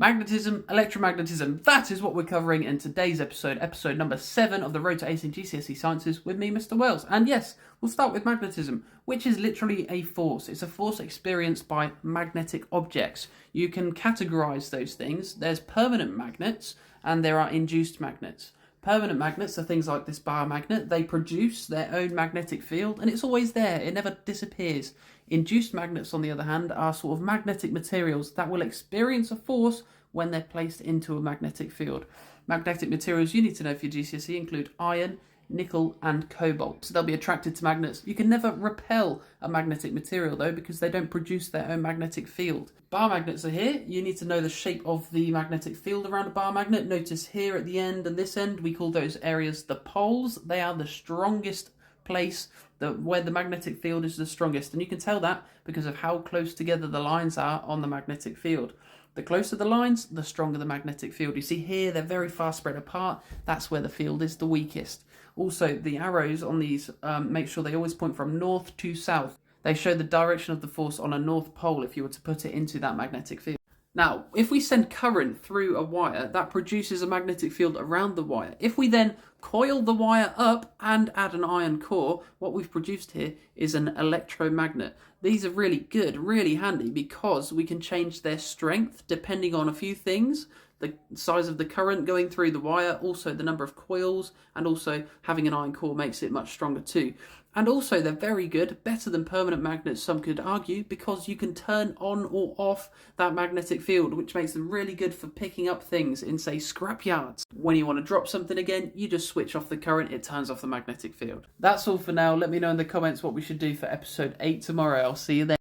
Magnetism, electromagnetism, that is what we're covering in today's episode number 7 of the Road to Acing GCSE Sciences with me, Mr. Wells. And yes, we'll start with magnetism, which is literally a force. It's a force experienced by magnetic objects. You can categorise those things. There's permanent magnets and there are induced magnets. Permanent magnets are things like this bar magnet. They produce their own magnetic field and it's always there. It never disappears. Induced magnets, on the other hand, are sort of magnetic materials that will experience a force when they're placed into a magnetic field. Magnetic materials you need to know for your GCSE include iron, nickel and cobalt. So they'll be attracted to magnets. You can never repel a magnetic material though because they don't produce their own magnetic field. Bar magnets are here. You need to know the shape of the magnetic field around a bar magnet. Notice here at the end and this end we call those areas the poles. They are the strongest place where the magnetic field is the strongest, and you can tell that because of how close together the lines are on the magnetic field. The closer the lines, the stronger the magnetic field. You see here they're very far spread apart. That's where the field is the weakest. Also, the arrows on these make sure they always point from north to south. They show the direction of the force on a north pole if you were to put it into that magnetic field. Now, if we send current through a wire, that produces a magnetic field around the wire. If we then coil the wire up and add an iron core, what we've produced here is an electromagnet. These are really good, really handy, because we can change their strength depending on a few things. The size of the current going through the wire, also the number of coils, and also having an iron core makes it much stronger too. And also they're very good, better than permanent magnets some could argue, because you can turn on or off that magnetic field, which makes them really good for picking up things in, say, scrap yards. When you want to drop something again, you just switch off the current, it turns off the magnetic field. That's all for now. Let me know in the comments what we should do for episode 8 tomorrow. I'll see you then.